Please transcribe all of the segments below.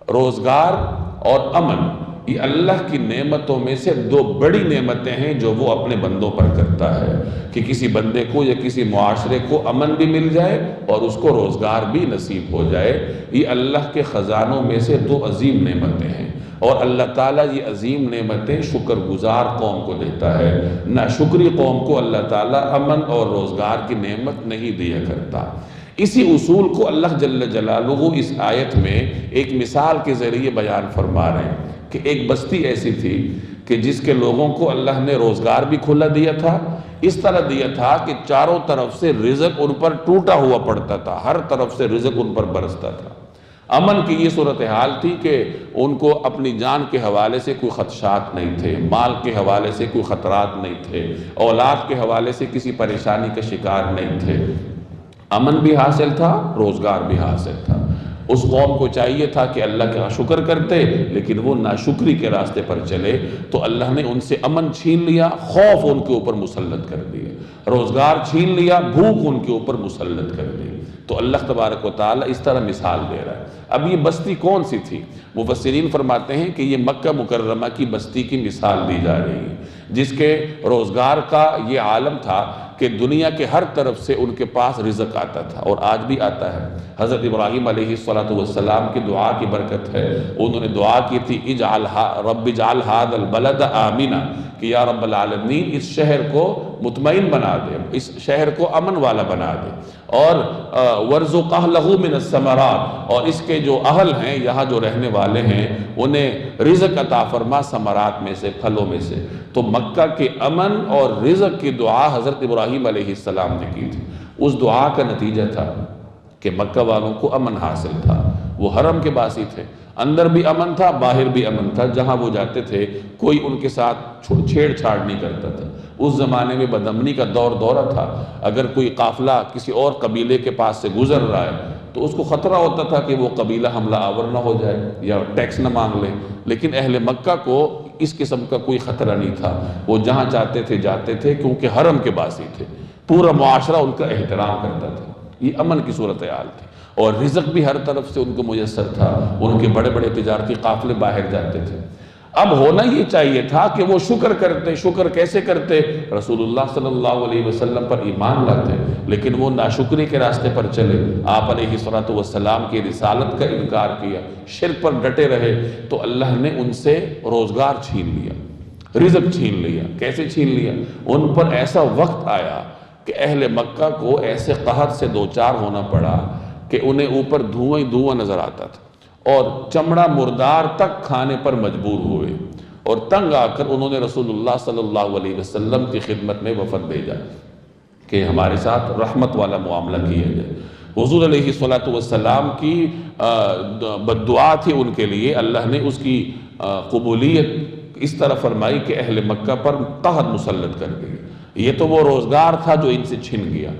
روزگار اور امن یہ اللہ کی نعمتوں میں سے دو بڑی نعمتیں ہیں جو وہ اپنے بندوں پر کرتا ہے، کہ کسی بندے کو یا کسی معاشرے کو امن بھی مل جائے اور اس کو روزگار بھی نصیب ہو جائے۔ یہ اللہ کے خزانوں میں سے دو عظیم نعمتیں ہیں، اور اللہ تعالیٰ یہ عظیم نعمتیں شکر گزار قوم کو دیتا ہے، ناشکری قوم کو اللہ تعالیٰ امن اور روزگار کی نعمت نہیں دیا کرتا۔ اسی اصول کو اللہ جل جلالہ اس آیت میں ایک مثال کے ذریعے بیان فرما رہے ہیں کہ ایک بستی ایسی تھی کہ جس کے لوگوں کو اللہ نے روزگار بھی کھلا دیا تھا، اس طرح دیا تھا کہ چاروں طرف سے رزق ان پر ٹوٹا ہوا پڑتا تھا، ہر طرف سے رزق ان پر برستا تھا۔ امن کی یہ صورتحال تھی کہ ان کو اپنی جان کے حوالے سے کوئی خدشات نہیں تھے، مال کے حوالے سے کوئی خطرات نہیں تھے، اولاد کے حوالے سے کسی پریشانی کا شکار نہیں تھے، امن بھی حاصل تھا، روزگار بھی حاصل تھا۔ اس قوم کو چاہیے تھا کہ اللہ کا شکر کرتے، لیکن وہ ناشکری کے راستے پر چلے تو اللہ نے ان سے امن چھین لیا، خوف ان کے اوپر مسلط کر دیا، روزگار چھین لیا، بھوک ان کے اوپر مسلط کر دی۔ تو اللہ تبارک و تعالیٰ اس طرح مثال دے رہا ہے۔ اب یہ بستی کون سی تھی؟ مفسرین فرماتے ہیں کہ یہ مکہ مکرمہ کی بستی کی مثال دی جا رہی ہے، جس کے روزگار کا یہ عالم تھا کہ دنیا کے ہر طرف سے ان کے پاس رزق آتا تھا، اور آج بھی آتا ہے۔ حضرت ابراہیم علیہ السلام کی دعا کی برکت ہے، انہوں نے دعا کی تھی رب اجعل ھذا البلد آمنا، کہ یا رب العالمین اس شہر کو مطمئن بنا دے، اس شہر کو امن والا بنا دے، اور وارزق اہلہ من الثمرات، اور اس کے جو اہل ہیں، یہاں جو رہنے والے ہیں، انہیں رزق عطا فرما ثمرات میں سے، پھلوں میں سے۔ تو مکہ کے امن اور رزق کی دعا حضرت ابراہیم علیہ السلام نے کی تھی۔ اس دعا کا نتیجہ تھا کہ مکہ والوں کو امن حاصل تھا، وہ حرم کے باسی تھے، اندر بھی امن تھا، باہر بھی امن تھا، جہاں وہ جاتے تھے کوئی ان کے ساتھ چھیڑ چھاڑ نہیں کرتا تھا۔ اس زمانے میں بدامنی کا دورہ تھا، اگر کوئی قافلہ کسی اور قبیلے کے پاس سے گزر رہا ہے تو اس کو خطرہ ہوتا تھا کہ وہ قبیلہ حملہ آور نہ ہو جائے یا ٹیکس نہ مانگ لے، لیکن اہل مکہ کو اس قسم کا کوئی خطرہ نہیں تھا، وہ جہاں چاہتے تھے جاتے تھے، کیونکہ حرم کے باسی تھے، پورا معاشرہ ان کا احترام کرتا تھا۔ یہ امن کی صورتحال تھی، اور رزق بھی ہر طرف سے ان کو میسر تھا، ان کے بڑے بڑے تجارتی قافلے باہر جاتے تھے۔ اب ہونا یہ چاہیے تھا کہ وہ شکر کرتے۔ شکر کیسے کرتے؟ رسول اللہ صلی اللہ علیہ وسلم پر ایمان لاتے، لیکن وہ ناشکری کے راستے پر چلے، آپ علیہ السلام کی رسالت کا انکار کیا، شرک پر ڈٹے رہے، تو اللہ نے ان سے روزگار چھین لیا، رزق چھین لیا۔ کیسے چھین لیا؟ ان پر ایسا وقت آیا کہ اہل مکہ کو ایسے قحط سے دوچار ہونا پڑا کہ انہیں اوپر دھواں ہی دھواں نظر آتا تھا، اور چمڑا مردار تک کھانے پر مجبور ہوئے، اور تنگ آ کر انہوں نے رسول اللہ صلی اللہ علیہ وسلم کی خدمت میں وفد بھیجا کہ ہمارے ساتھ رحمت والا معاملہ کیا جائے۔ حضور علیہ السلام کی بد دعا تھی ان کے لیے، اللہ نے اس کی قبولیت اس طرح فرمائی کہ اہل مکہ پر قحط مسلط کر گئی۔ یہ تو وہ روزگار تھا جو ان سے چھن گیا،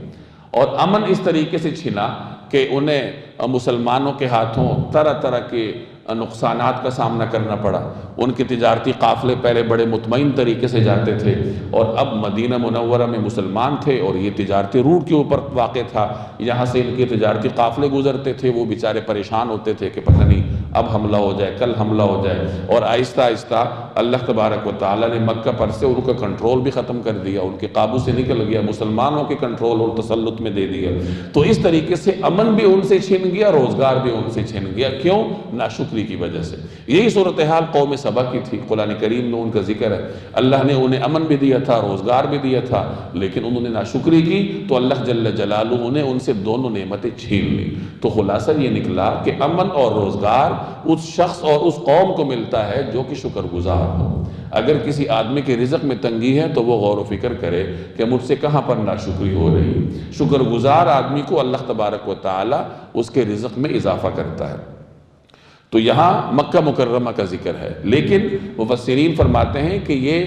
اور امن اس طریقے سے چھنا کہ انہیں مسلمانوں کے ہاتھوں طرح طرح کے نقصانات کا سامنا کرنا پڑا۔ ان کے تجارتی قافلے پہلے بڑے مطمئن طریقے سے جاتے تھے، اور اب مدینہ منورہ میں مسلمان تھے، اور یہ تجارتی روٹ کے اوپر واقع تھا، یہاں سے ان کے تجارتی قافلے گزرتے تھے، وہ بیچارے پریشان ہوتے تھے کہ پتہ نہیں اب حملہ ہو جائے، کل حملہ ہو جائے، اور آہستہ آہستہ اللہ تبارک و تعالیٰ نے مکہ پر سے ان کا کنٹرول بھی ختم کر دیا، ان کے قابو سے نکل گیا، مسلمانوں کے کنٹرول اور تسلط میں دے دیا۔ تو اس طریقے سے امن بھی ان سے چھن گیا، روزگار بھی ان سے چھن گیا۔ کیوں؟ ناشکری کی وجہ سے۔ یہی صورتحال قوم سبا کی تھی، قرآن کریم میں ان کا ذکر ہے۔ اللہ نے انہیں امن بھی دیا تھا، روزگار بھی دیا تھا، لیکن انہوں نے ناشکری کی تو اللہ جل جلالہ نے ان سے دونوں نعمتیں چھین لی۔ تو خلاصہ یہ نکلا کہ امن اور روزگار اس شخص اور اس قوم کو ملتا ہے جو کہ شکر گزار ہو۔ اگر کسی آدمی کے رزق میں تنگی ہے تو وہ غور و فکر کرے کہ مجھ سے کہاں پر ناشکری ہو رہی۔ شکر گزار آدمی کو اللہ تبارک و تعالی اس کے رزق میں اضافہ کرتا ہے۔ تو یہاں مکہ مکرمہ کا ذکر ہے، لیکن مفسرین فرماتے ہیں کہ یہ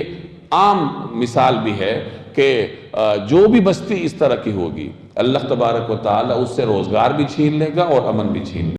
عام مثال بھی ہے کہ جو بھی بستی اس طرح کی ہوگی، اللہ تبارک و تعالی اس سے روزگار بھی چھین لے گا اور امن بھی چھین لے گا۔